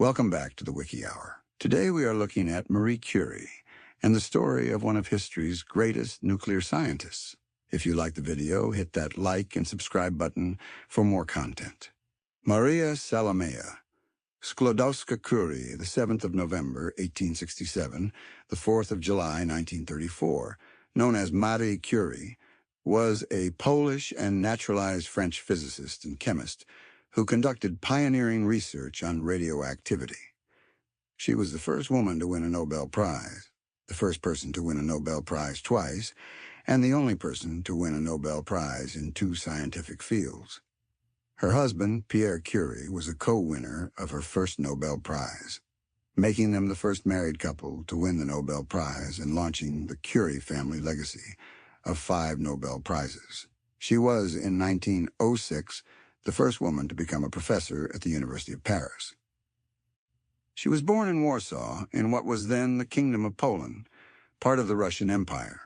Welcome back to the Wiki Hour. Today we are looking at Marie Curie and the story of one of history's greatest nuclear scientists. If you like the video, hit that like and subscribe button for more content. Maria Salomea Sklodowska-Curie, the 7th of November, 1867, the 4th of July, 1934, known as Marie Curie, was a Polish and naturalized French physicist and chemist who conducted pioneering research on radioactivity. She was the first woman to win a Nobel Prize, the first person to win a Nobel Prize twice, and the only person to win a Nobel Prize in two scientific fields. Her husband, Pierre Curie, was a co-winner of her first Nobel Prize, making them the first married couple to win the Nobel Prize and launching the Curie family legacy of 5 Nobel Prizes. She was, in 1906, the first woman to become a professor at the University of Paris. She was born in Warsaw, in what was then the Kingdom of Poland, part of the Russian Empire.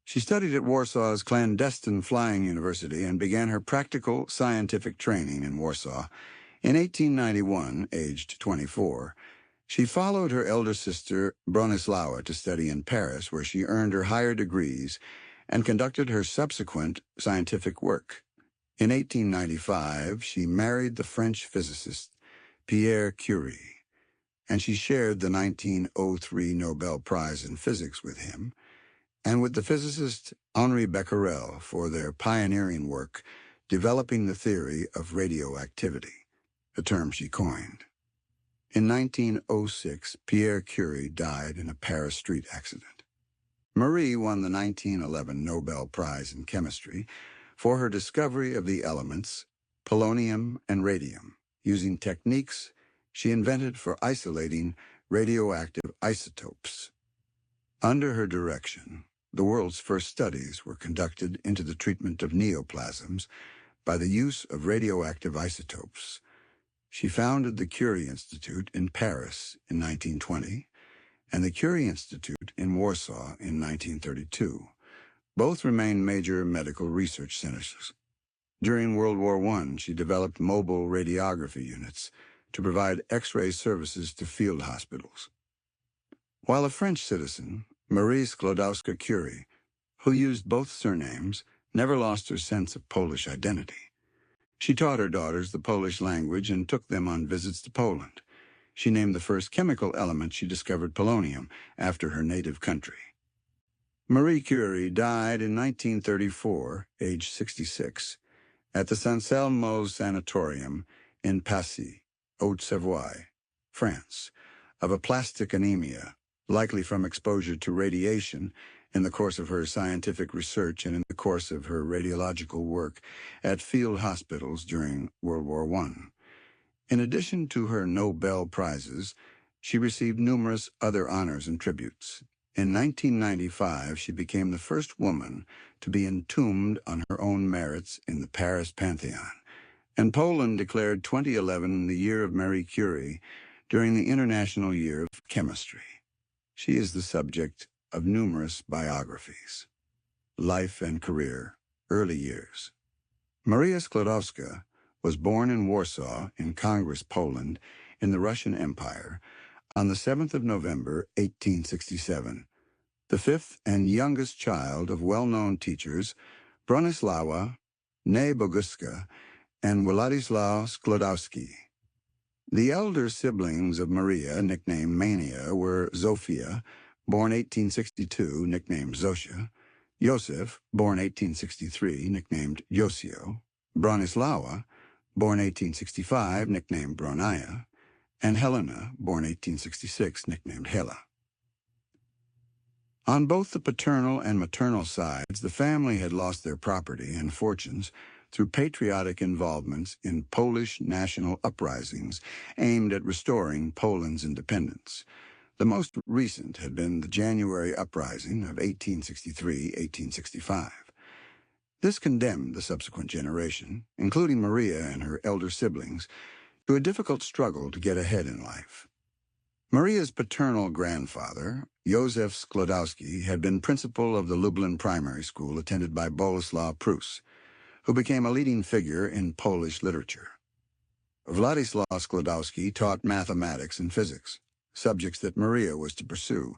She studied at Warsaw's clandestine flying university and began her practical scientific training in Warsaw. In 1891, aged 24, she followed her elder sister Bronislawa to study in Paris, where she earned her higher degrees and conducted her subsequent scientific work. In 1895, she married the French physicist Pierre Curie, and she shared the 1903 Nobel Prize in Physics with him, and with the physicist Henri Becquerel for their pioneering work developing the theory of radioactivity, a term she coined. In 1906, Pierre Curie died in a Paris street accident. Marie won the 1911 Nobel Prize in Chemistry for her discovery of the elements polonium and radium, using techniques she invented for isolating radioactive isotopes. Under her direction, the world's first studies were conducted into the treatment of neoplasms by the use of radioactive isotopes. She founded the Curie Institute in Paris in 1920 and the Curie Institute in Warsaw in 1932. Both remain major medical research centers. During World War I, she developed mobile radiography units to provide X-ray services to field hospitals. While a French citizen, Marie Sklodowska-Curie, who used both surnames, never lost her sense of Polish identity. She taught her daughters the Polish language and took them on visits to Poland. She named the first chemical element she discovered polonium after her native country. Marie Curie died in 1934, aged 66, at the Saint-Selmo's Sanatorium in Passy, Haute-Savoie, France, of aplastic anemia, likely from exposure to radiation in the course of her scientific research and in the course of her radiological work at field hospitals during World War I. In addition to her Nobel Prizes, she received numerous other honors and tributes. In 1995, she became the first woman to be entombed on her own merits in the Paris Pantheon, and Poland declared 2011 the year of Marie Curie during the International Year of Chemistry. She is the subject of numerous biographies. Life and career, early years. Maria Sklodowska was born in Warsaw, in Congress, Poland, in the Russian Empire, on the 7th of November, 1867, the fifth and youngest child of well-known teachers Bronislawa Boguska and Władysław Sklodowski. The elder siblings of Maria, nicknamed Mania, were Zofia, born 1862, nicknamed Zosia, Joseph, born 1863, nicknamed Josio, Bronislawa, born 1865, nicknamed Bronia, and Helena, born 1866, nicknamed Hela. On both the paternal and maternal sides, the family had lost their property and fortunes through patriotic involvements in Polish national uprisings aimed at restoring Poland's independence. The most recent had been the January Uprising of 1863-1865. This condemned the subsequent generation, including Maria and her elder siblings, to a difficult struggle to get ahead in life. Maria's paternal grandfather, Józef Sklodowski, had been principal of the Lublin primary school attended by Bolesław Prus, who became a leading figure in Polish literature. Władysław Sklodowski taught mathematics and physics, subjects that Maria was to pursue,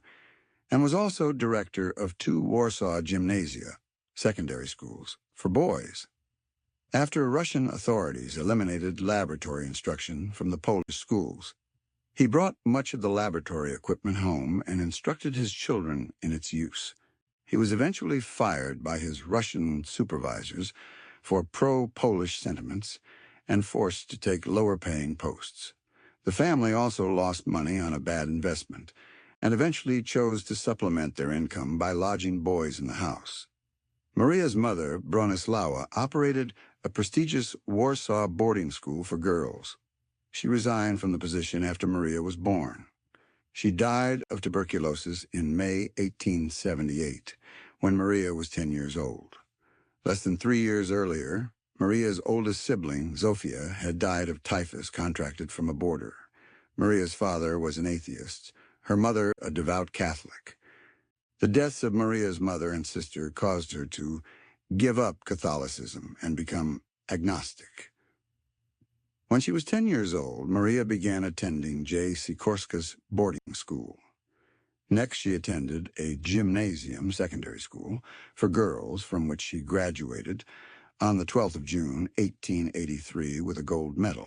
and was also director of 2 Warsaw gymnasia, secondary schools, for boys. After Russian authorities eliminated laboratory instruction from the Polish schools, he brought much of the laboratory equipment home and instructed his children in its use. He was eventually fired by his Russian supervisors for pro-Polish sentiments and forced to take lower-paying posts. The family also lost money on a bad investment and eventually chose to supplement their income by lodging boys in the house. Maria's mother, Bronislawa, operated a prestigious Warsaw boarding school for girls. She resigned from the position after Maria was born. She died of tuberculosis in May 1878, when Maria was 10 years old. Less than 3 years earlier, Maria's oldest sibling, Zofia, had died of typhus contracted from a boarder. Maria's father was an atheist, her mother a devout Catholic. The deaths of Maria's mother and sister caused her to give up Catholicism and become agnostic. When she was 10 years old, Maria began attending J. Sikorska's boarding school. Next, she attended a gymnasium secondary school for girls from which she graduated on the 12th of June, 1883, with a gold medal.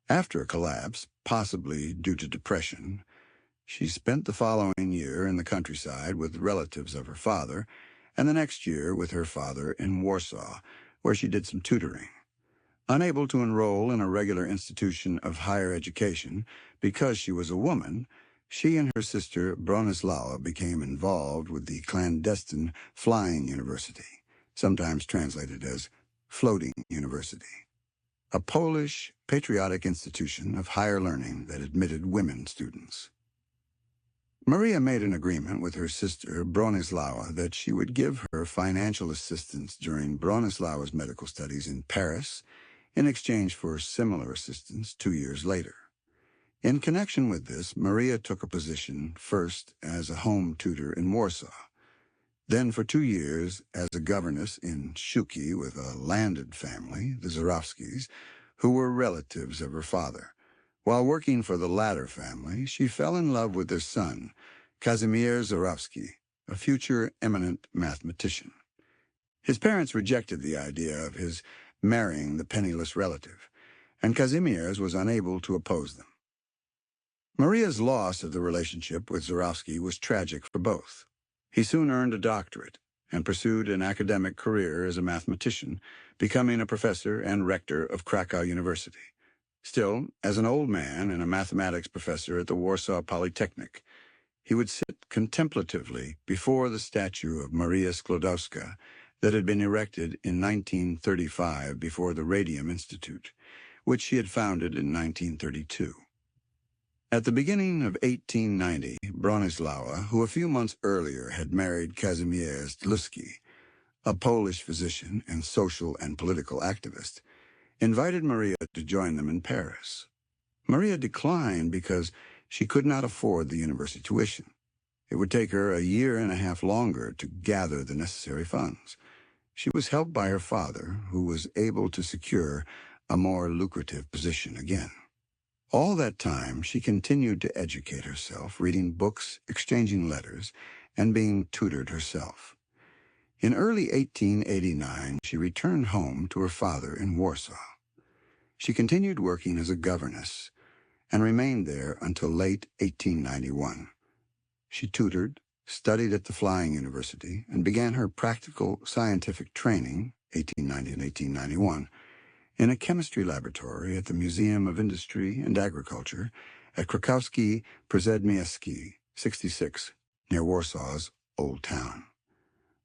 After a collapse, possibly due to depression, she spent the following year in the countryside with relatives of her father, and the next year with her father in Warsaw, where she did some tutoring. Unable to enroll in a regular institution of higher education because she was a woman, she and her sister Bronislawa became involved with the clandestine Flying University, sometimes translated as Floating University, a Polish patriotic institution of higher learning that admitted women students. Maria made an agreement with her sister Bronislawa that she would give her financial assistance during Bronislawa's medical studies in Paris in exchange for similar assistance 2 years later. In connection with this, Maria took a position first as a home tutor in Warsaw, then for 2 years as a governess in Shuki with a landed family, the Żurawskis, who were relatives of her father. While working for the latter family, she fell in love with their son, Kazimierz Żurawski, a future eminent mathematician. His parents rejected the idea of his marrying the penniless relative, and Kazimierz was unable to oppose them. Maria's loss of the relationship with Żurawski was tragic for both. He soon earned a doctorate and pursued an academic career as a mathematician, becoming a professor and rector of Krakow University. Still, as an old man and a mathematics professor at the Warsaw Polytechnic, he would sit contemplatively before the statue of Maria Sklodowska that had been erected in 1935 before the Radium Institute, which she had founded in 1932. At the beginning of 1890, Bronislawa, who a few months earlier had married Kazimierz Dluski, a Polish physician and social and political activist, invited Maria to join them in Paris. Maria declined because she could not afford the university tuition. It would take her a year and a half longer to gather the necessary funds. She was helped by her father, who was able to secure a more lucrative position again. All that time, she continued to educate herself, reading books, exchanging letters, and being tutored herself. In early 1889, she returned home to her father in Warsaw. She continued working as a governess and remained there until late 1891. She tutored, studied at the Flying University, and began her practical scientific training, 1890 and 1891, in a chemistry laboratory at the Museum of Industry and Agriculture at Krakowski Przedmieście, 66, near Warsaw's Old Town.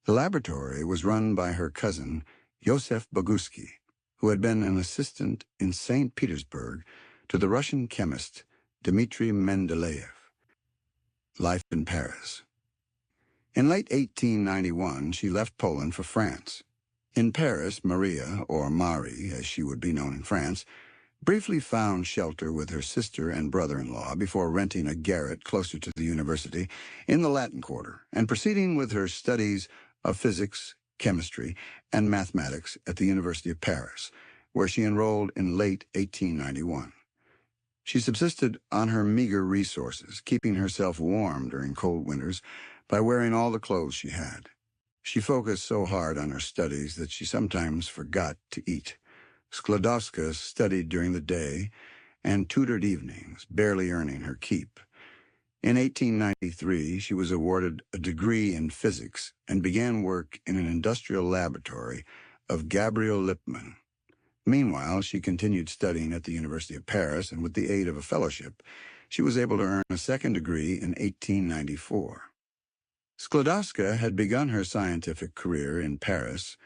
The laboratory was run by her cousin, Józef Boguski, who had been an assistant in St. Petersburg to the Russian chemist Dmitry Mendeleev. Life in Paris. In late 1891, she left Poland for France. In Paris, Maria, or Marie, as she would be known in France, briefly found shelter with her sister and brother-in-law before renting a garret closer to the university in the Latin Quarter and proceeding with her studies of physics, chemistry, and mathematics at the University of Paris, where she enrolled in late 1891. She subsisted on her meager resources, keeping herself warm during cold winters by wearing all the clothes she had. She focused so hard on her studies that she sometimes forgot to eat. Sklodowska studied during the day and tutored evenings, barely earning her keep. In 1893, she was awarded a degree in physics and began work in an industrial laboratory of Gabriel Lippmann. Meanwhile, she continued studying at the University of Paris, and with the aid of a fellowship, she was able to earn a second degree in 1894. Sklodowska had begun her scientific career in Paris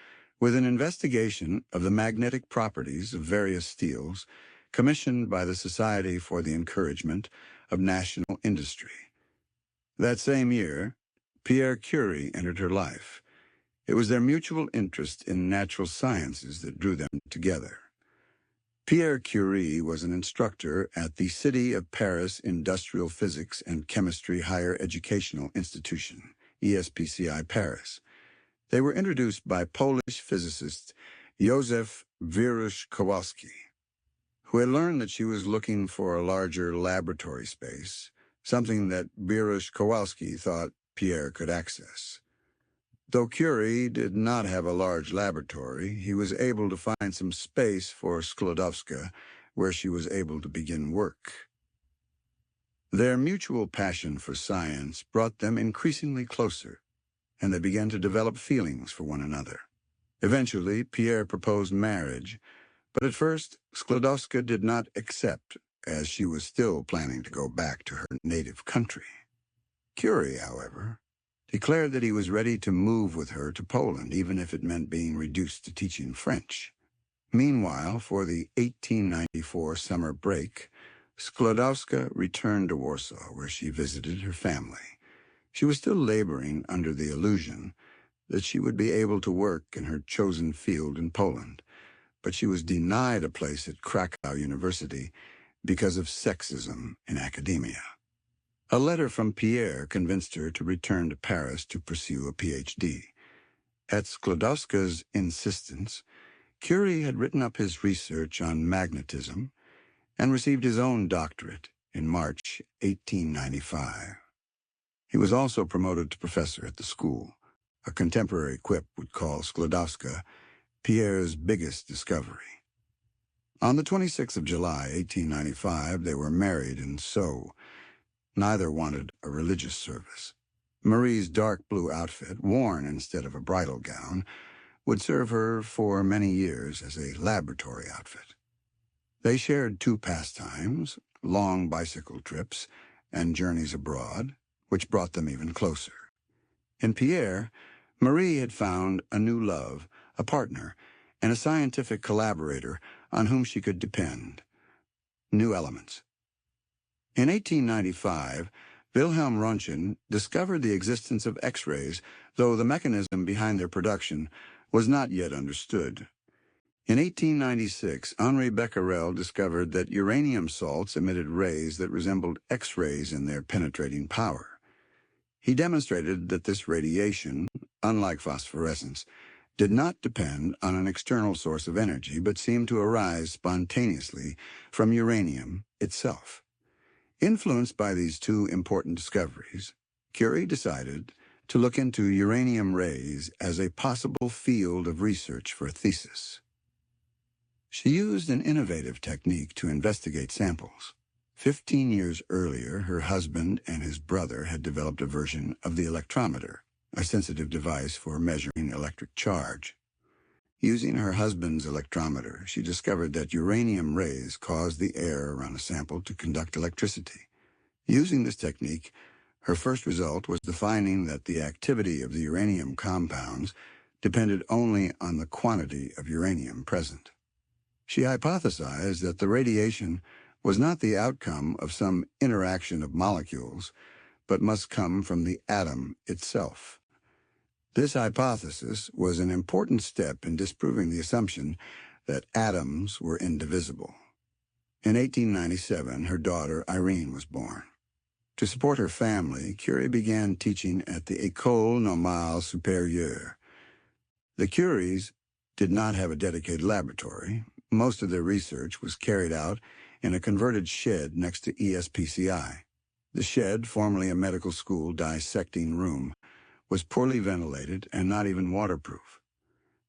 with an investigation of the magnetic properties of various steels commissioned by the Society for the Encouragement of National Industry. That same year, Marie Curie entered her life. It was their mutual interest in natural sciences that drew them together. Marie Curie was an instructor at the City of Paris Industrial Physics and Chemistry Higher Educational Institution, ESPCI Paris. They were introduced by Polish physicist Józef Kowalski, who had learned that she was looking for a larger laboratory space, something that Kowalski thought Pierre could access. Though Curie did not have a large laboratory, he was able to find some space for Sklodowska, where she was able to begin work. Their mutual passion for science brought them increasingly closer, and they began to develop feelings for one another. Eventually, Pierre proposed marriage, but at first, Sklodowska did not accept, as she was still planning to go back to her native country. Curie, however, declared that he was ready to move with her to Poland, even if it meant being reduced to teaching French. Meanwhile, for the 1894 summer break, Sklodowska returned to Warsaw, where she visited her family. She was still laboring under the illusion that she would be able to work in her chosen field in Poland, but she was denied a place at Krakow University because of sexism in academia. A letter from Pierre convinced her to return to Paris to pursue a PhD. At Sklodowska's insistence, Curie had written up his research on magnetism and received his own doctorate in March 1895. He was also promoted to professor at the school. A contemporary quip would call Sklodowska Pierre's biggest discovery. On the 26th of July, 1895, they were married in Sceaux. Neither wanted a religious service. Marie's dark blue outfit, worn instead of a bridal gown, would serve her for many years as a laboratory outfit. They shared two pastimes, long bicycle trips and journeys abroad, which brought them even closer. In Pierre, Marie had found a new love, a partner, and a scientific collaborator on whom she could depend. New elements. In 1895, Wilhelm Röntgen discovered the existence of X-rays, though the mechanism behind their production was not yet understood. In 1896, Henri Becquerel discovered that uranium salts emitted rays that resembled X-rays in their penetrating power. He demonstrated that this radiation, unlike phosphorescence, did not depend on an external source of energy, but seemed to arise spontaneously from uranium itself. Influenced by these two important discoveries, Curie decided to look into uranium rays as a possible field of research for a thesis. She used an innovative technique to investigate samples. 15 years earlier, her husband and his brother had developed a version of the electrometer, a sensitive device for measuring electric charge. Using her husband's electrometer, she discovered that uranium rays caused the air around a sample to conduct electricity. Using this technique, her first result was the finding that the activity of the uranium compounds depended only on the quantity of uranium present. She hypothesized that the radiation was not the outcome of some interaction of molecules, but must come from the atom itself. This hypothesis was an important step in disproving the assumption that atoms were indivisible. In 1897, her daughter Irene was born. To support her family, Curie began teaching at the École Normale Supérieure. The Curies did not have a dedicated laboratory, Most of their research was carried out in a converted shed next to ESPCI. The shed, formerly a medical school dissecting room, was poorly ventilated and not even waterproof.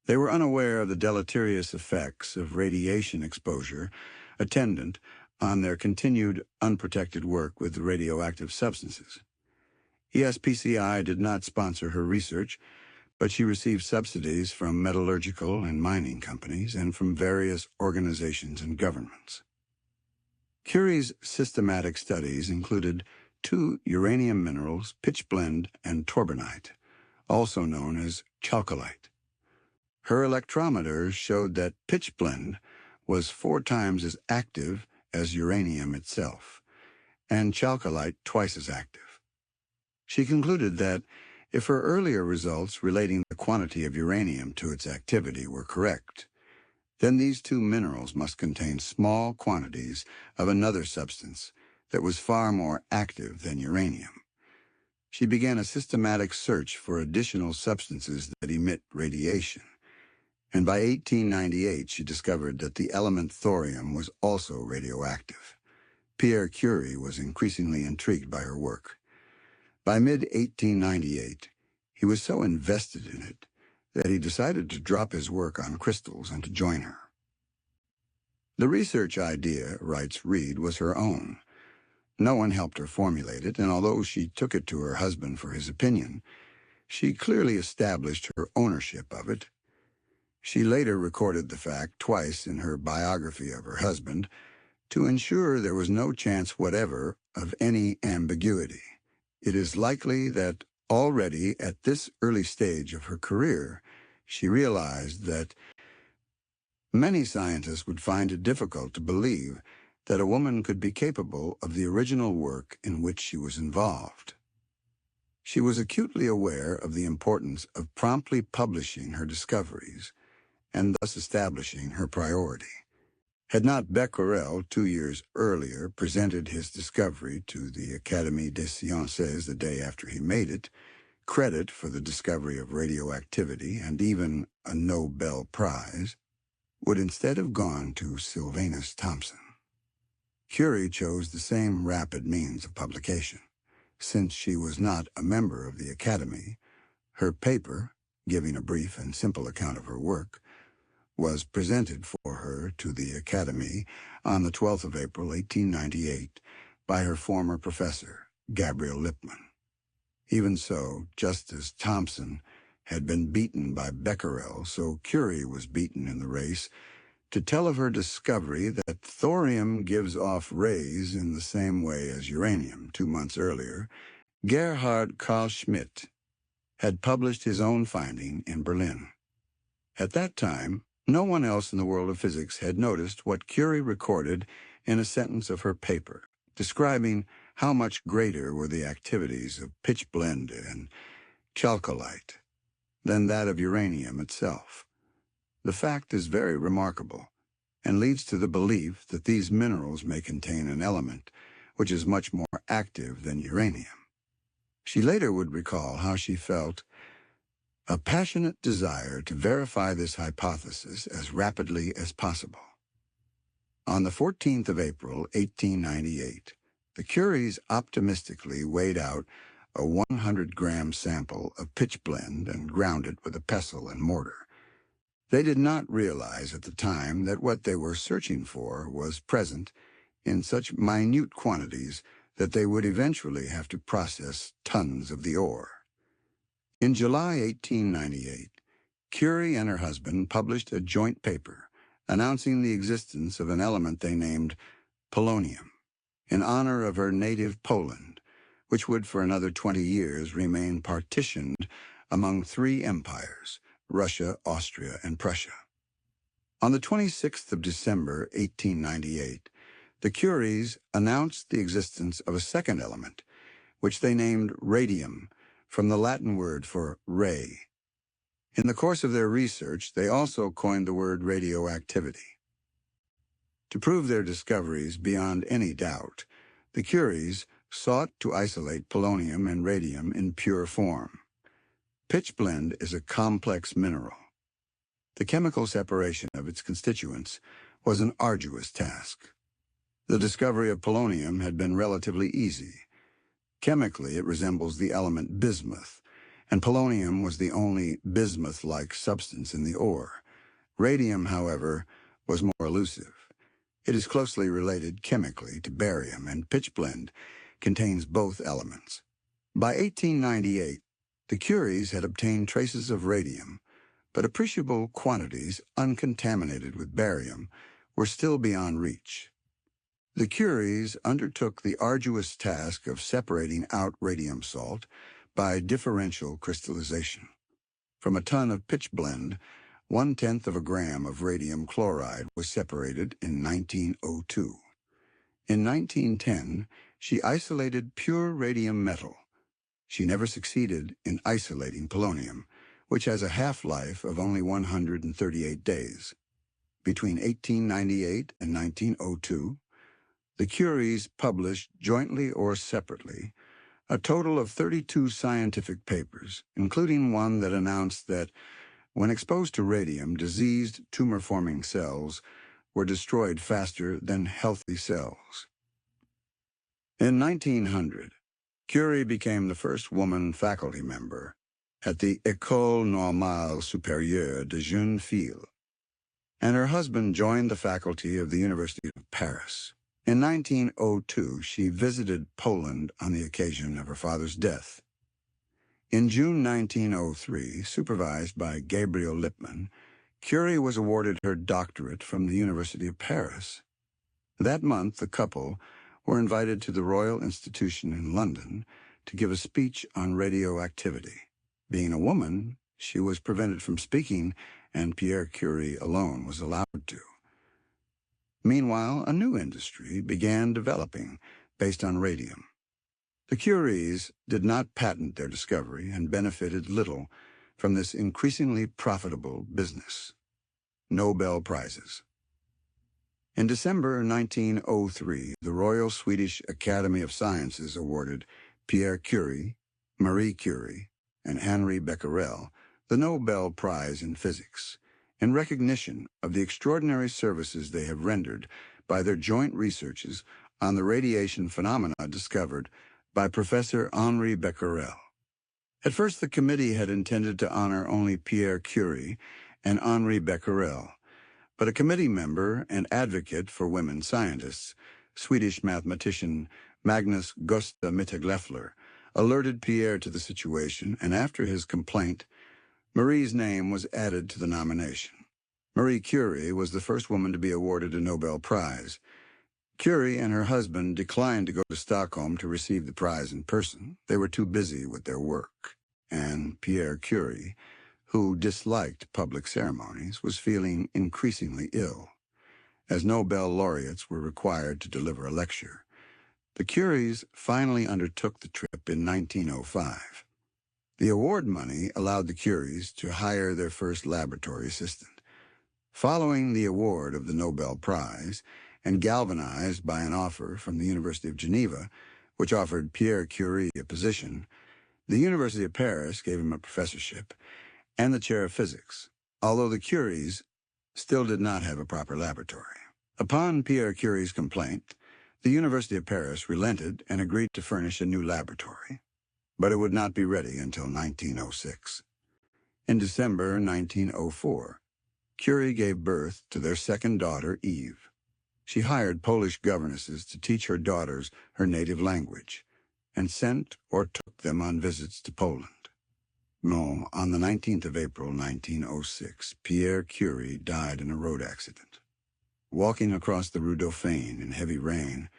They were unaware of the deleterious effects of radiation exposure attendant on their continued unprotected work with radioactive substances. ESPCI did not sponsor her research, but she received subsidies from metallurgical and mining companies and from various organizations and governments. Curie's systematic studies included 2 uranium minerals, pitchblende and torbanite, also known as chalcolite. Her electrometers showed that pitchblende was 4 times as active as uranium itself, and chalcolite twice as active. She concluded that if her earlier results relating the quantity of uranium to its activity were correct, then these 2 minerals must contain small quantities of another substance that was far more active than uranium. She began a systematic search for additional substances that emit radiation, and by 1898 she discovered that the element thorium was also radioactive. Pierre Curie was increasingly intrigued by her work. By mid-1898, he was so invested in it that he decided to drop his work on crystals and to join her. The research idea, writes Reed, was her own. No one helped her formulate it, and although she took it to her husband for his opinion, she clearly established her ownership of it. She later recorded the fact twice in her biography of her husband to ensure there was no chance whatever of any ambiguity. It is likely that already at this early stage of her career, she realized that many scientists would find it difficult to believe that a woman could be capable of the original work in which she was involved. She was acutely aware of the importance of promptly publishing her discoveries and thus establishing her priority. Had not Becquerel, 2 years earlier, presented his discovery to the Académie des Sciences the day after he made it, credit for the discovery of radioactivity and even a Nobel Prize would instead have gone to Sylvanus Thompson. Curie chose the same rapid means of publication. Since she was not a member of the Academy, her paper, giving a brief and simple account of her work, was presented for her to the Academy on the 12th of April, 1898, by her former professor, Gabriel Lippmann. Even so, just as Thomson had been beaten by Becquerel, so Curie was beaten in the race to tell of her discovery that thorium gives off rays in the same way as uranium. 2 months earlier, Gerhard Karl Schmidt had published his own finding in Berlin. At that time, no one else in the world of physics had noticed what Curie recorded in a sentence of her paper, describing how much greater were the activities of pitchblende and chalcolite than that of uranium itself. The fact is very remarkable and leads to the belief that these minerals may contain an element which is much more active than uranium. She later would recall how she felt a passionate desire to verify this hypothesis as rapidly as possible. On the 14th of April, 1898, the Curies optimistically weighed out a 100-gram sample of pitchblende and ground it with a pestle and mortar. They did not realize at the time that what they were searching for was present in such minute quantities that they would eventually have to process tons of the ore. In July 1898, Curie and her husband published a joint paper announcing the existence of an element they named polonium, in honor of her native Poland, which would for another 20 years remain partitioned among 3 empires, Russia, Austria, and Prussia. On the 26th of December, 1898, the Curies announced the existence of a second element, which they named radium, from the Latin word for ray. In the course of their research, they also coined the word radioactivity. To prove their discoveries beyond any doubt, the Curies sought to isolate polonium and radium in pure form. Pitchblende is a complex mineral. The chemical separation of its constituents was an arduous task. The discovery of polonium had been relatively easy. Chemically, it resembles the element bismuth, and polonium was the only bismuth-like substance in the ore. Radium, however, was more elusive. It is closely related chemically to barium, and pitchblende contains both elements. By 1898, the Curies had obtained traces of radium, but appreciable quantities, uncontaminated with barium, were still beyond reach. The Curies undertook the arduous task of separating out radium salt by differential crystallization. From a ton of pitchblende, 1/10 of a gram of radium chloride was separated in 1902. In 1910, she isolated pure radium metal. She never succeeded in isolating polonium, which has a half-life of only 138 days. Between 1898 and 1902, the Curies published, jointly or separately, a total of 32 scientific papers, including one that announced that, when exposed to radium, diseased tumor-forming cells were destroyed faster than healthy cells. In 1900, Curie became the first woman faculty member at the École Normale Supérieure des Jeunes Filles, and her husband joined the faculty of the University of Paris. In 1902, she visited Poland on the occasion of her father's death. In June 1903, supervised by Gabriel Lippmann, Curie was awarded her doctorate from the University of Paris. That month, the couple were invited to the Royal Institution in London to give a speech on radioactivity. Being a woman, she was prevented from speaking, and Pierre Curie alone was allowed to. Meanwhile, a new industry began developing based on radium. The Curies did not patent their discovery and benefited little from this increasingly profitable business. Nobel Prizes. In December 1903, the Royal Swedish Academy of Sciences awarded Pierre Curie, Marie Curie, and Henri Becquerel the Nobel Prize in Physics, in recognition of the extraordinary services they have rendered by their joint researches on the radiation phenomena discovered by Professor Henri Becquerel. At first, the committee had intended to honor only Pierre Curie and Henri Becquerel, but a committee member and advocate for women scientists, Swedish mathematician Magnus Gösta Mittag-Leffler, alerted Pierre to the situation, and after his complaint, Marie's name was added to the nomination. Marie Curie was the first woman to be awarded a Nobel Prize. Curie and her husband declined to go to Stockholm to receive the prize in person. They were too busy with their work. And Pierre Curie, who disliked public ceremonies, was feeling increasingly ill. As Nobel laureates were required to deliver a lecture, the Curies finally undertook the trip in 1905. The award money allowed the Curies to hire their first laboratory assistant. Following the award of the Nobel Prize, and galvanized by an offer from the University of Geneva, which offered Pierre Curie a position, the University of Paris gave him a professorship and the chair of physics, although the Curies still did not have a proper laboratory. Upon Pierre Curie's complaint, the University of Paris relented and agreed to furnish a new laboratory, but it would not be ready until 1906. In December 1904, Curie gave birth to their second daughter, Eve. She hired Polish governesses to teach her daughters her native language, and sent or took them on visits to Poland. No, on the 19th of April, 1906, Pierre Curie died in a road accident. Walking across the Rue Dauphine in heavy rain,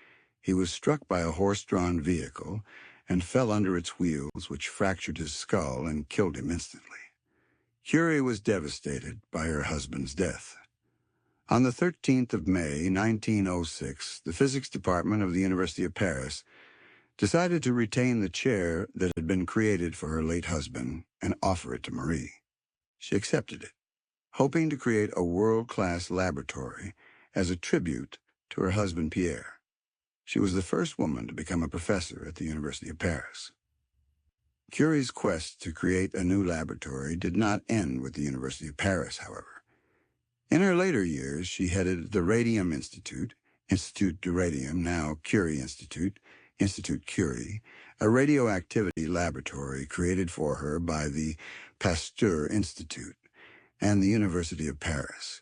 he was struck by a horse-drawn vehicle and fell under its wheels, which fractured his skull and killed him instantly. Curie was devastated by her husband's death. On the 13th of May, 1906, the physics department of the University of Paris decided to retain the chair that had been created for her late husband and offer it to Marie. She accepted it, hoping to create a world-class laboratory as a tribute to her husband Pierre. She was the first woman to become a professor at the University of Paris. Curie's quest to create a new laboratory did not end with the University of Paris, however. In her later years, she headed the Radium Institute, Institut du Radium, now Curie Institute, Institut Curie, a radioactivity laboratory created for her by the Pasteur Institute and the University of Paris.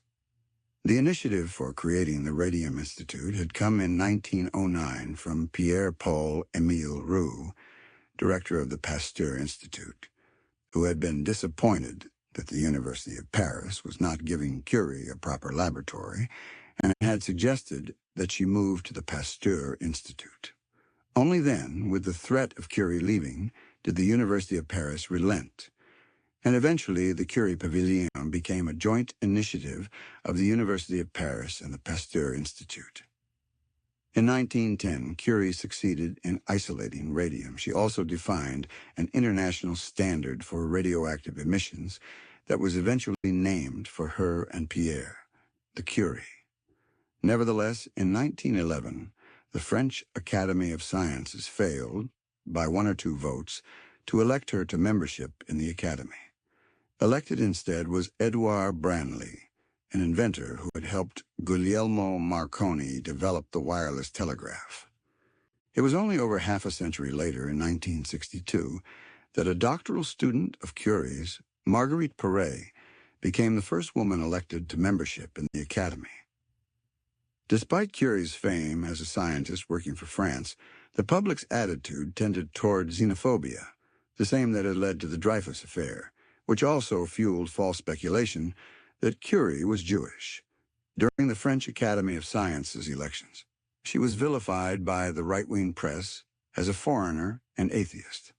The initiative for creating the Radium Institute had come in 1909 from Pierre-Paul Émile Roux, director of the Pasteur Institute, who had been disappointed that the University of Paris was not giving Curie a proper laboratory and had suggested that she move to the Pasteur Institute. Only then, with the threat of Curie leaving, did the University of Paris relent, and eventually the Curie Pavilion became a joint initiative of the University of Paris and the Pasteur Institute. In 1910, Curie succeeded in isolating radium. She also defined an international standard for radioactive emissions that was eventually named for her and Pierre, the Curie. Nevertheless, in 1911, the French Academy of Sciences failed, by 1 or 2 votes, to elect her to membership in the Academy. Elected instead was Edouard Branly, an inventor who had helped Guglielmo Marconi develop the wireless telegraph. It was only over half a century later, in 1962, that a doctoral student of Curie's, Marguerite Perret, became the first woman elected to membership in the Academy. Despite Curie's fame as a scientist working for France, the public's attitude tended toward xenophobia, the same that had led to the Dreyfus affair, which also fueled false speculation that Curie was Jewish. During the French Academy of Sciences elections, she was vilified by the right-wing press as a foreigner and atheist.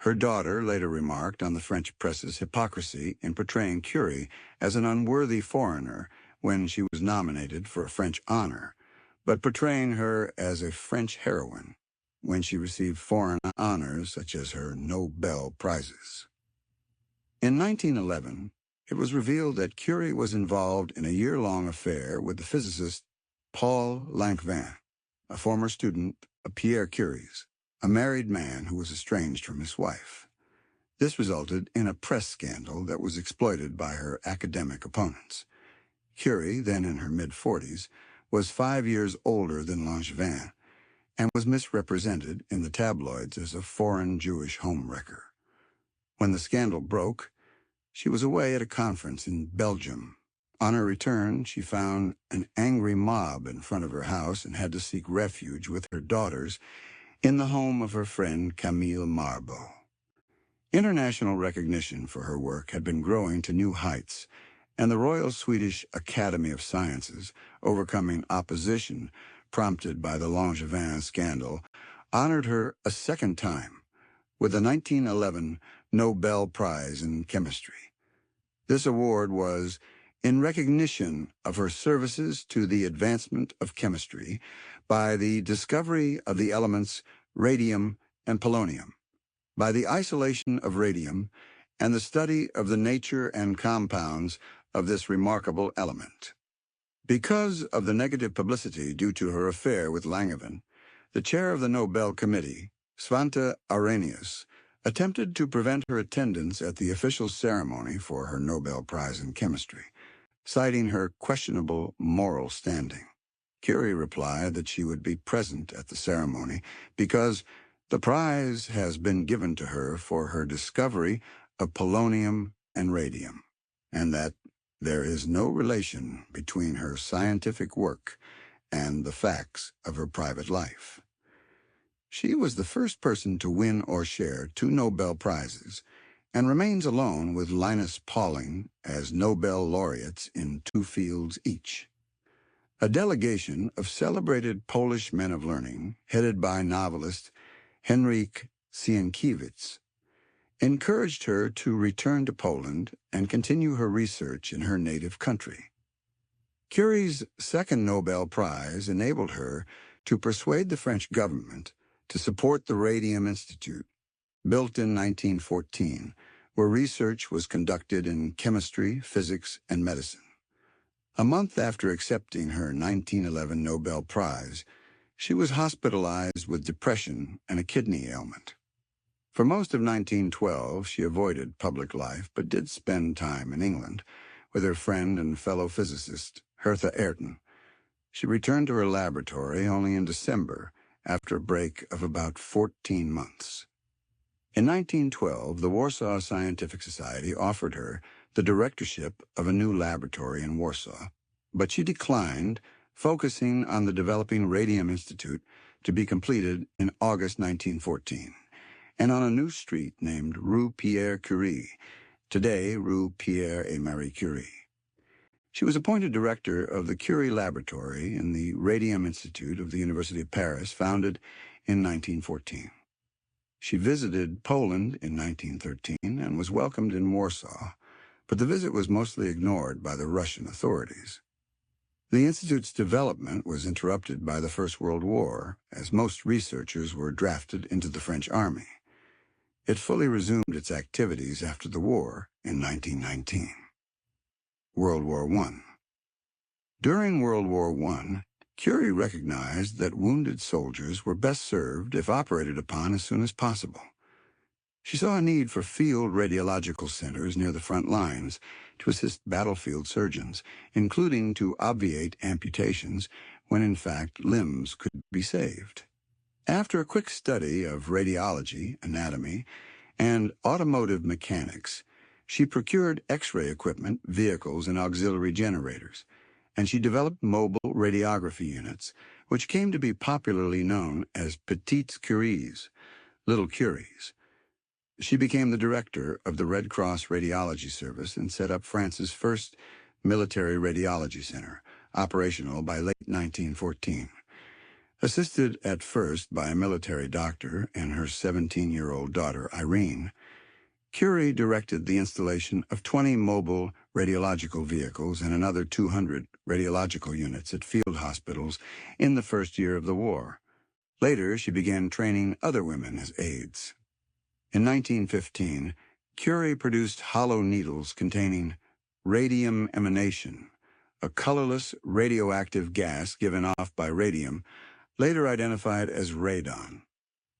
Her daughter later remarked on the French press's hypocrisy in portraying Curie as an unworthy foreigner when she was nominated for a French honor, but portraying her as a French heroine when she received foreign honors such as her Nobel Prizes. In 1911, it was revealed that Curie was involved in a year-long affair with the physicist Paul Langevin, a former student of Pierre Curie's, a married man who was estranged from his wife. This resulted in a press scandal that was exploited by her academic opponents. Curie, then in her mid-40s, was 5 years older than Langevin and was misrepresented in the tabloids as a foreign Jewish homewrecker. When the scandal broke, she was away at a conference in Belgium. On her return, she found an angry mob in front of her house and had to seek refuge with her daughters in the home of her friend Camille Marbeau. International recognition for her work had been growing to new heights, and the Royal Swedish Academy of Sciences, overcoming opposition prompted by the Langevin scandal, honored her a second time with the 1911 Nobel Prize in Chemistry. This award was in recognition of her services to the advancement of chemistry by the discovery of the elements radium and polonium, by the isolation of radium, and the study of the nature and compounds of this remarkable element. Because of the negative publicity due to her affair with Langevin, the chair of the Nobel Committee, Svante Arrhenius, attempted to prevent her attendance at the official ceremony for her Nobel Prize in Chemistry, citing her questionable moral standing. Curie replied that she would be present at the ceremony because the prize has been given to her for her discovery of polonium and radium, and that there is no relation between her scientific work and the facts of her private life. She was the first person to win or share 2 Nobel Prizes, and remains alone with Linus Pauling as Nobel laureates in 2 fields each. A delegation of celebrated Polish men of learning, headed by novelist Henryk Sienkiewicz, encouraged her to return to Poland and continue her research in her native country. Curie's second Nobel Prize enabled her to persuade the French government to support the Radium Institute, built in 1914, where research was conducted in chemistry, physics, and medicine. A month after accepting her 1911 Nobel Prize, she was hospitalized with depression and a kidney ailment. For most of 1912, she avoided public life, but did spend time in England, with her friend and fellow physicist, Hertha Ayrton. She returned to her laboratory only in December, after a break of about 14 months. In 1912, the Warsaw Scientific Society offered her the directorship of a new laboratory in Warsaw, but she declined, focusing on the developing Radium Institute to be completed in August 1914, and on a new street named Rue Pierre Curie, today Rue Pierre et Marie Curie. She was appointed director of the Curie Laboratory in the Radium Institute of the University of Paris, founded in 1914. She visited Poland in 1913 and was welcomed in Warsaw, but the visit was mostly ignored by the Russian authorities. The Institute's development was interrupted by the First World War, as most researchers were drafted into the French army. It fully resumed its activities after the war in 1919. World War I. During World War I, Curie recognized that wounded soldiers were best served if operated upon as soon as possible. She saw a need for field radiological centers near the front lines to assist battlefield surgeons, including to obviate amputations when in fact limbs could be saved. After a quick study of radiology, anatomy, and automotive mechanics, she procured X-ray equipment, vehicles, and auxiliary generators, and she developed mobile radiography units, which came to be popularly known as Petites Curies, Little Curies. She became the director of the Red Cross Radiology Service and set up France's first military radiology center, operational by late 1914. Assisted at first by a military doctor and her 17-year-old daughter, Irene, Curie directed the installation of 20 mobile radiological vehicles and another 200 radiological units at field hospitals in the first year of the war. Later, she began training other women as aides. In 1915, Curie produced hollow needles containing radium emanation, a colorless radioactive gas given off by radium, later identified as radon,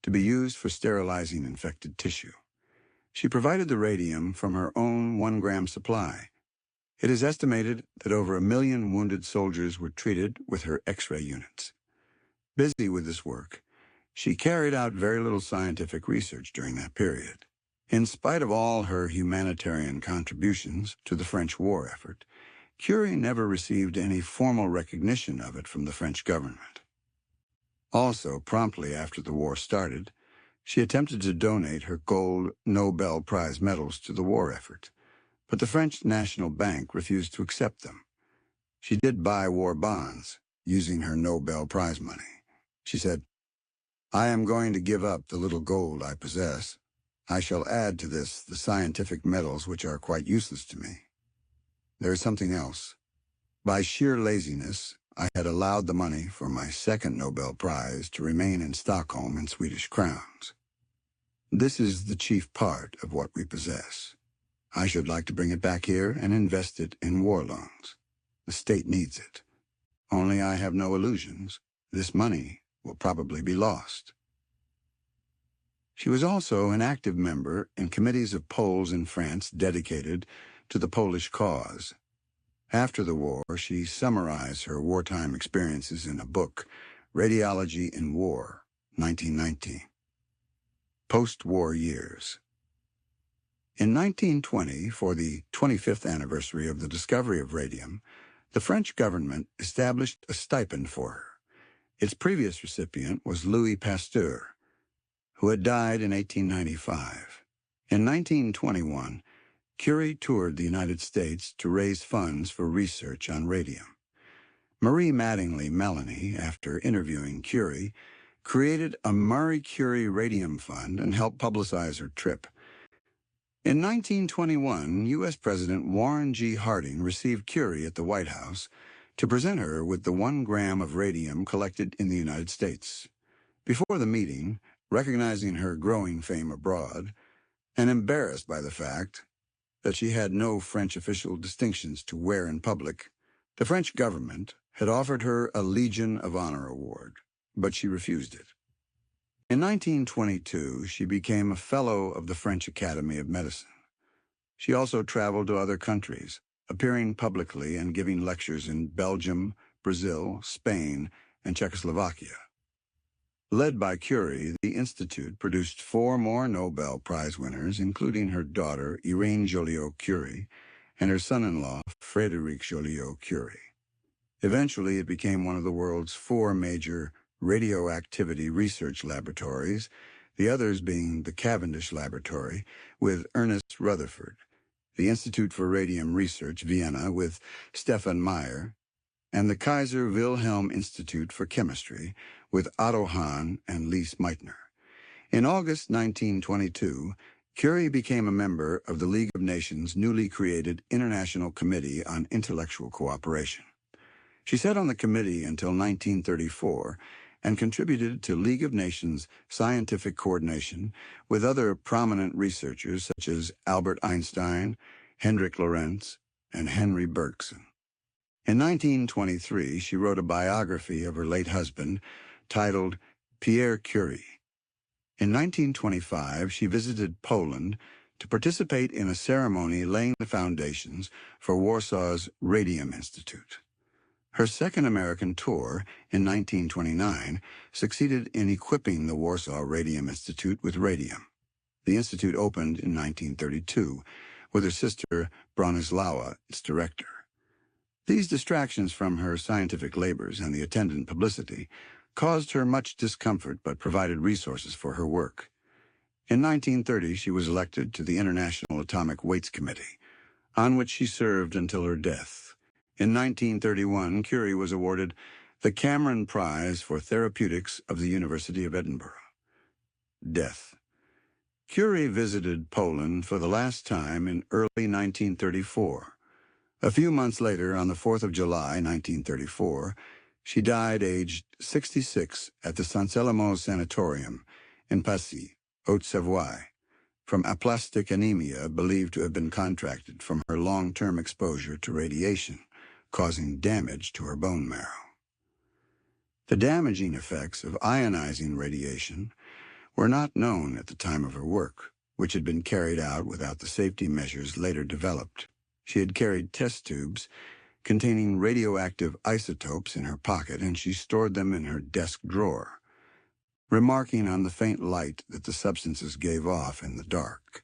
to be used for sterilizing infected tissue. She provided the radium from her own 1-gram supply. It is estimated that over 1 million wounded soldiers were treated with her X-ray units. Busy with this work, she carried out very little scientific research during that period. In spite of all her humanitarian contributions to the French war effort, Curie never received any formal recognition of it from the French government. Also, promptly after the war started, she attempted to donate her gold Nobel Prize medals to the war effort, but the French National Bank refused to accept them. She did buy war bonds, using her Nobel Prize money. She said, "I am going to give up the little gold I possess. I shall add to this the scientific medals which are quite useless to me. There is something else. By sheer laziness, I had allowed the money for my second Nobel Prize to remain in Stockholm in Swedish crowns. This is the chief part of what we possess. I should like to bring it back here and invest it in war loans. The state needs it. Only I have no illusions. This money will probably be lost." She was also an active member in committees of Poles in France dedicated to the Polish cause. After the war, she summarized her wartime experiences in a book, Radiology in War, 1919. Post-war years. In 1920, for the 25th anniversary of the discovery of radium, the French government established a stipend for her. Its previous recipient was Louis Pasteur, who had died in 1895. In 1921, Curie toured the United States to raise funds for research on radium. Marie Mattingly Melanie, after interviewing Curie, created a Marie Curie Radium Fund and helped publicize her trip. In 1921, U.S. President Warren G. Harding received Curie at the White House to present her with the 1 gram of radium collected in the United States. Before the meeting, recognizing her growing fame abroad, and embarrassed by the fact that she had no French official distinctions to wear in public, the French government had offered her a Legion of Honor award, but she refused it. In 1922, she became a Fellow of the French Academy of Medicine. She also traveled to other countries, appearing publicly and giving lectures in Belgium, Brazil, Spain, and Czechoslovakia. Led by Curie, the Institute produced 4 more Nobel Prize winners, including her daughter, Irene Joliot-Curie, and her son-in-law, Frédéric Joliot-Curie. Eventually, it became one of the world's 4 major radioactivity research laboratories, the others being the Cavendish Laboratory with Ernest Rutherford, the Institute for Radium Research, Vienna, with Stefan Meyer, and the Kaiser Wilhelm Institute for Chemistry with Otto Hahn and Lise Meitner. In August 1922, Curie became a member of the League of Nations' newly created International Committee on Intellectual Cooperation. She sat on the committee until 1934 and contributed to League of Nations scientific coordination with other prominent researchers such as Albert Einstein, Hendrik Lorentz, and Henry Bergson. In 1923, she wrote a biography of her late husband titled Pierre Curie. In 1925, she visited Poland to participate in a ceremony laying the foundations for Warsaw's Radium Institute. Her second American tour, in 1929, succeeded in equipping the Warsaw Radium Institute with radium. The institute opened in 1932, with her sister Bronislawa, its director. These distractions from her scientific labors and the attendant publicity caused her much discomfort but provided resources for her work. In 1930, she was elected to the International Atomic Weights Committee, on which she served until her death. In 1931, Curie was awarded the Cameron Prize for Therapeutics of the University of Edinburgh. Death. Curie visited Poland for the last time in early 1934. A few months later, on the 4th of July, 1934, she died aged 66 at the Saint Elmo's Sanatorium in Passy, Haute-Savoie, from aplastic anemia believed to have been contracted from her long-term exposure to radiation, causing damage to her bone marrow. The damaging effects of ionizing radiation were not known at the time of her work, which had been carried out without the safety measures later developed. She had carried test tubes containing radioactive isotopes in her pocket, and she stored them in her desk drawer, remarking on the faint light that the substances gave off in the dark.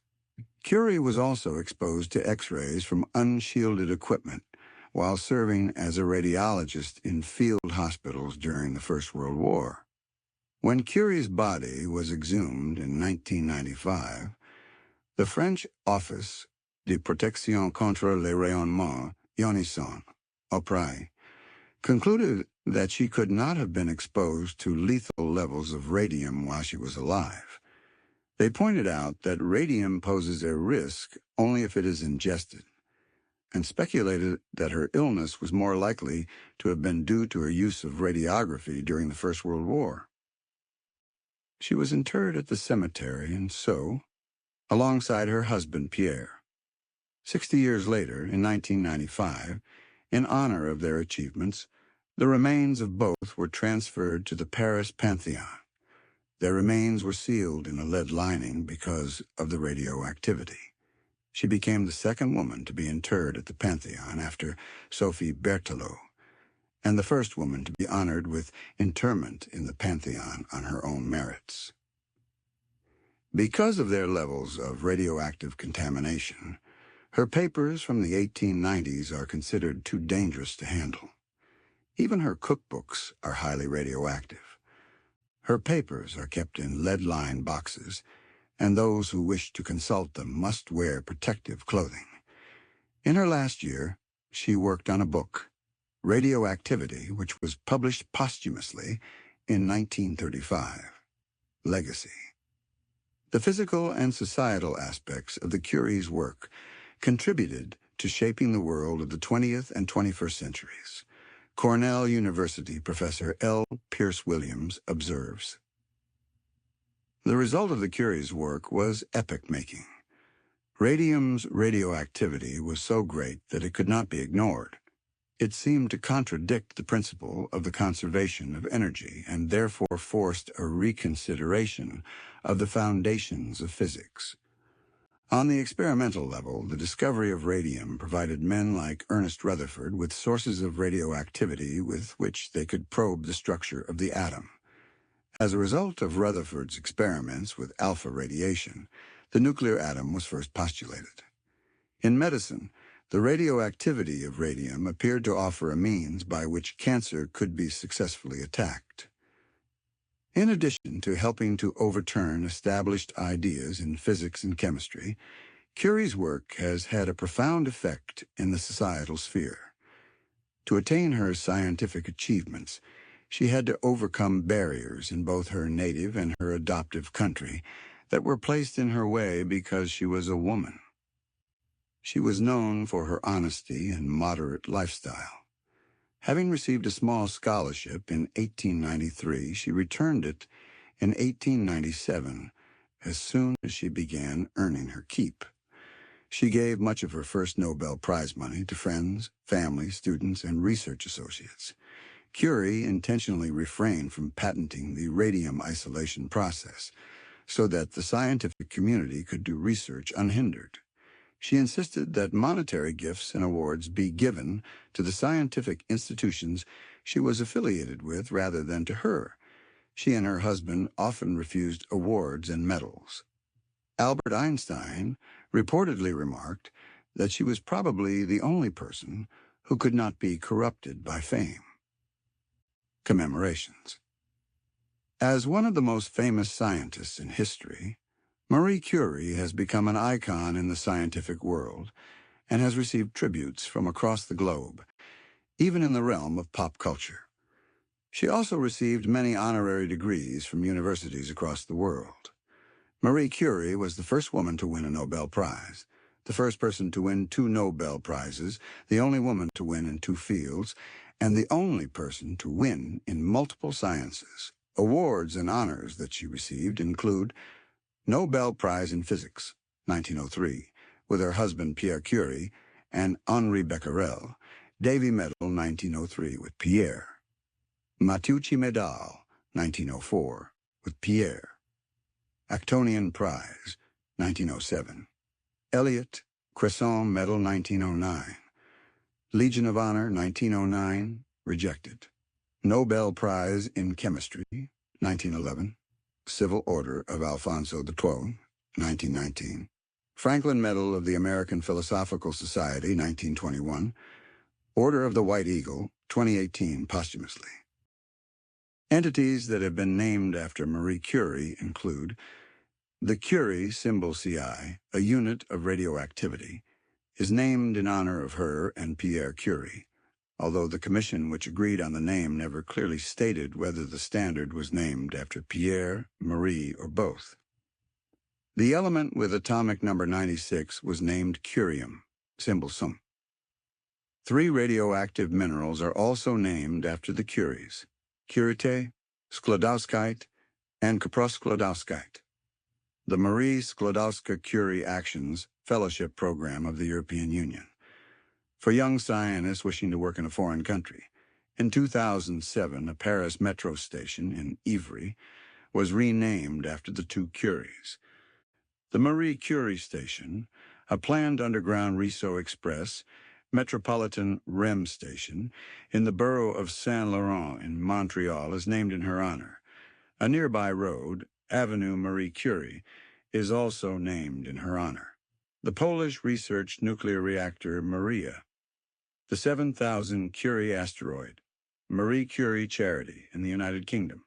Curie was also exposed to X-rays from unshielded equipment while serving as a radiologist in field hospitals during the First World War. When Curie's body was exhumed in 1995, the French Office de Protection contre les rayonnements ionisants, OPRI, concluded that she could not have been exposed to lethal levels of radium while she was alive. They pointed out that radium poses a risk only if it is ingested, and speculated that her illness was more likely to have been due to her use of radiography during the First World War. She was interred at the cemetery in Sceaux, alongside her husband Pierre. 60 years later, in 1995, in honor of their achievements, the remains of both were transferred to the Paris Pantheon. Their remains were sealed in a lead lining because of the radioactivity. She became the second woman to be interred at the Pantheon after Sophie Berthelot, and the first woman to be honored with interment in the Pantheon on her own merits. Because of their levels of radioactive contamination, her papers from the 1890s are considered too dangerous to handle. Even her cookbooks are highly radioactive. Her papers are kept in lead-lined boxes, and those who wish to consult them must wear protective clothing. In her last year, she worked on a book, Radioactivity, which was published posthumously in 1935. Legacy. The physical and societal aspects of the Curie's work contributed to shaping the world of the 20th and 21st centuries. Cornell University professor L. Pierce Williams observes, "The result of the Curie's work was epoch-making. Radium's radioactivity was so great that it could not be ignored. It seemed to contradict the principle of the conservation of energy and therefore forced a reconsideration of the foundations of physics. On the experimental level, the discovery of radium provided men like Ernest Rutherford with sources of radioactivity with which they could probe the structure of the atom. As a result of Rutherford's experiments with alpha radiation, the nuclear atom was first postulated. In medicine, the radioactivity of radium appeared to offer a means by which cancer could be successfully attacked. In addition to helping to overturn established ideas in physics and chemistry, Curie's work has had a profound effect in the societal sphere. To attain her scientific achievements, she had to overcome barriers in both her native and her adoptive country that were placed in her way because she was a woman. She was known for her honesty and moderate lifestyle. Having received a small scholarship in 1893, she returned it in 1897 as soon as she began earning her keep. She gave much of her first Nobel Prize money to friends, family, students, and research associates. Curie intentionally refrained from patenting the radium isolation process so that the scientific community could do research unhindered. She insisted that monetary gifts and awards be given to the scientific institutions she was affiliated with rather than to her. She and her husband often refused awards and medals. Albert Einstein reportedly remarked that she was probably the only person who could not be corrupted by fame. Commemorations. As one of the most famous scientists in history, Marie Curie has become an icon in the scientific world and has received tributes from across the globe, even in the realm of pop culture. She also received many honorary degrees from universities across the world. Marie Curie was the first woman to win a Nobel Prize, the first person to win 2 Nobel Prizes, the only woman to win in 2 fields, and the only person to win in multiple sciences. Awards and honors that she received include Nobel Prize in Physics, 1903, with her husband Pierre Curie, and Henri Becquerel, Davy Medal, 1903, with Pierre, Matteucci Medal, 1904, with Pierre, Actonian Prize, 1907, Elliott Cresson Medal, 1909, Legion of Honor, 1909, rejected, Nobel Prize in Chemistry, 1911, Civil Order of Alfonso XII, 1919, Franklin Medal of the American Philosophical Society, 1921, Order of the White Eagle, 2018, posthumously. Entities that have been named after Marie Curie include the Curie symbol Ci, a unit of radioactivity, is named in honor of her and Pierre Curie, although the commission which agreed on the name never clearly stated whether the standard was named after Pierre, Marie, or both. The element with atomic number 96 was named curium, symbol Sum. 3 radioactive minerals are also named after the Curies: Curite, Sklodowskite, and Cuprosklodowskite. The Marie Sklodowska-Curie Actions Fellowship Program of the European Union, for young scientists wishing to work in a foreign country. In 2007, a Paris metro station in Ivry was renamed after the 2 Curies. The Marie Curie Station, a planned underground Réseau Express metropolitan REM station in the borough of Saint-Laurent in Montreal, is named in her honor. A nearby road, Avenue Marie Curie, is also named in her honor. The Polish research nuclear reactor Maria, the 7,000 Curie asteroid, Marie Curie Charity in the United Kingdom.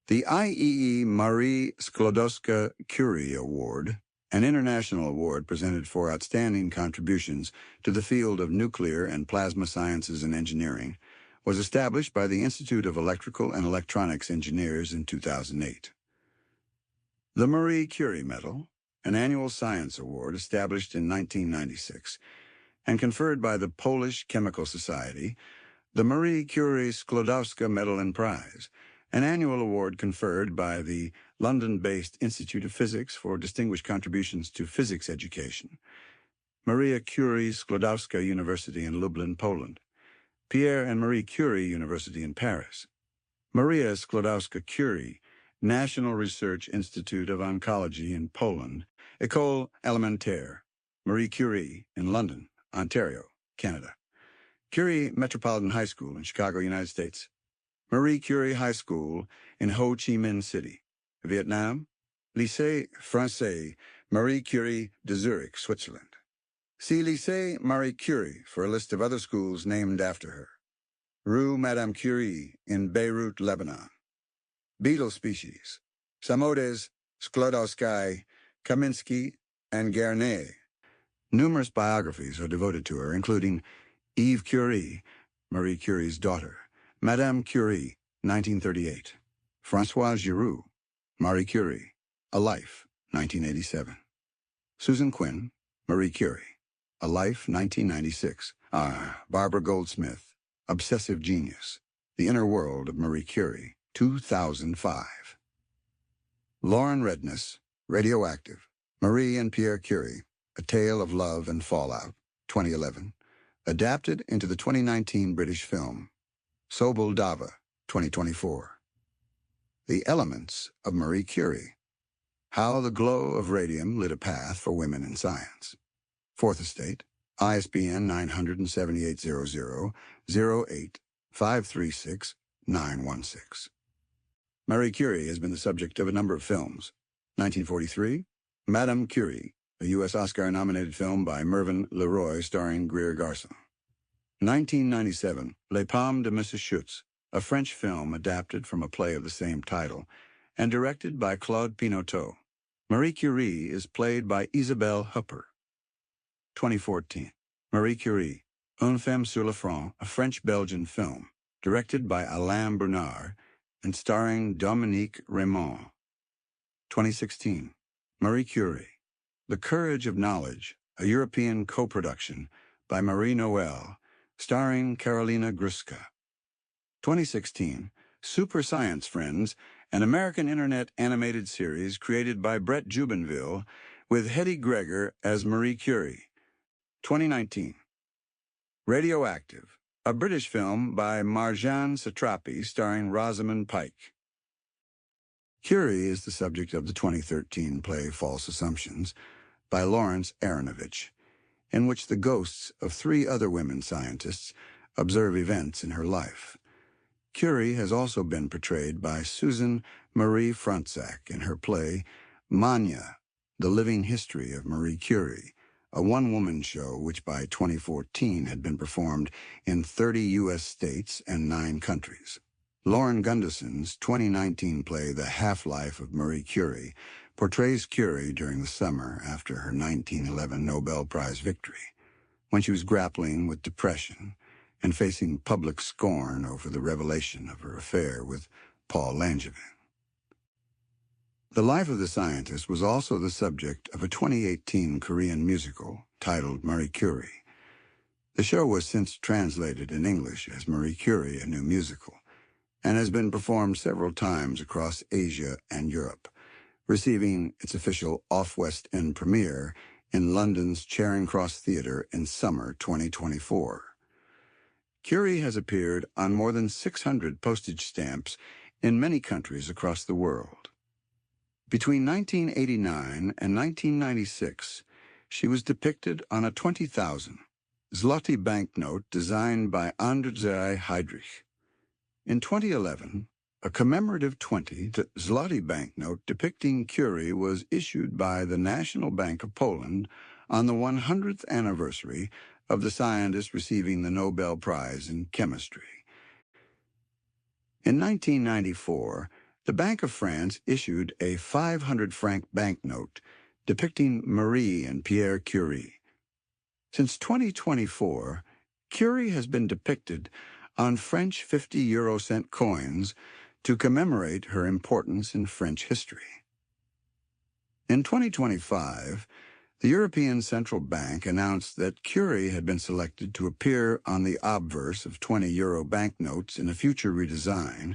The IEE Marie Sklodowska-Curie Award, an international award presented for outstanding contributions to the field of nuclear and plasma sciences and engineering, was established by the Institute of Electrical and Electronics Engineers in 2008. The Marie Curie Medal, an annual science award established in 1996 and conferred by the Polish Chemical Society, the Marie Curie Sklodowska Medal and Prize, an annual award conferred by the London-based Institute of Physics for distinguished contributions to physics education, Maria Curie Sklodowska University in Lublin, Poland, Pierre and Marie Curie University in Paris, Maria Sklodowska-Curie National Research Institute of Oncology in Poland, École Élémentaire Marie Curie in London, Ontario, Canada. Curie Metropolitan High School in Chicago, United States. Marie Curie High School in Ho Chi Minh City, Vietnam. Lycée Français Marie Curie de Zurich, Switzerland. See Lycée Marie Curie for a list of other schools named after her. Rue Madame Curie in Beirut, Lebanon. Beetle species: Samodes, Sklodowski, Kaminsky, and Guernet. Numerous biographies are devoted to her, including Eve Curie, Marie Curie's daughter, Madame Curie, 1938, Françoise Giroux, Marie Curie, A Life, 1987, Susan Quinn, Marie Curie, A Life, 1996, Barbara Goldsmith, Obsessive Genius, The Inner World of Marie Curie, 2005. Lauren Redness, Radioactive, Marie and Pierre Curie, A Tale of Love and Fallout, 2011, adapted into the 2019 British film, Sobel Dava, 2024. The Elements of Marie Curie, How the Glow of Radium Lit a Path for Women in Science. Fourth Estate, ISBN 97800-08-536-916. Marie Curie has been the subject of a number of films. 1943, Madame Curie, a U.S. Oscar-nominated film by Mervyn LeRoy starring Greer Garson. 1997, Les Pommes de Mrs. Schutz, a French film adapted from a play of the same title and directed by Claude Pinoteau. Marie Curie is played by Isabelle Huppert. 2014, Marie Curie, Une femme sur le front, a French-Belgian film, directed by Alain Bernard and starring Dominique Raymond. 2016, Marie Curie, The Courage of Knowledge, a European co-production by Marie Noël, starring Carolina Gruska. 2016, Super Science Friends, an American internet animated series created by Brett Jubenville with Hetty Gregor as Marie Curie. 2019, Radioactive, a British film by Marjane Satrapi starring Rosamund Pike. Curie is the subject of the 2013 play False Assumptions by Lawrence Aronovich, in which the ghosts of 3 other women scientists observe events in her life. Curie has also been portrayed by Susan Marie Fronczak in her play Manya, The Living History of Marie Curie, a one-woman show which by 2014 had been performed in 30 U.S. states and 9 countries. Lauren Gunderson's 2019 play The Half-Life of Marie Curie portrays Curie during the summer after her 1911 Nobel Prize victory, when she was grappling with depression and facing public scorn over the revelation of her affair with Paul Langevin. The life of the scientist was also the subject of a 2018 Korean musical titled Marie Curie. The show was since translated in English as Marie Curie, a New Musical, and has been performed several times across Asia and Europe, receiving its official Off-West End premiere in London's Charing Cross Theatre in summer 2024. Curie has appeared on more than 600 postage stamps in many countries across the world. Between 1989 and 1996, she was depicted on a 20,000 zloty banknote designed by Andrzej Heydrich. In 2011, a commemorative 20 zloty banknote depicting Curie was issued by the National Bank of Poland on the 100th anniversary of the scientist receiving the Nobel Prize in Chemistry. In 1994, the Bank of France issued a 500-franc banknote depicting Marie and Pierre Curie. Since 2024, Curie has been depicted on French 50-euro-cent coins to commemorate her importance in French history. In 2025, the European Central Bank announced that Curie had been selected to appear on the obverse of 20-euro banknotes in a future redesign,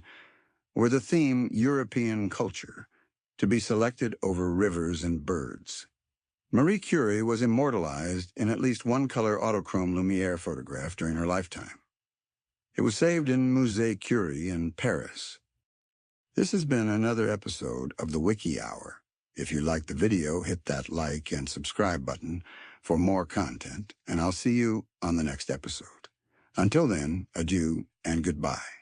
with the theme European culture, to be selected over rivers and birds. Marie Curie was immortalized in at least one color autochrome Lumiere photograph during her lifetime. It was saved in Musée Curie in Paris. This has been another episode of the Wiki Hour. If you liked the video, hit that like and subscribe button for more content, and I'll see you on the next episode. Until then, adieu and goodbye.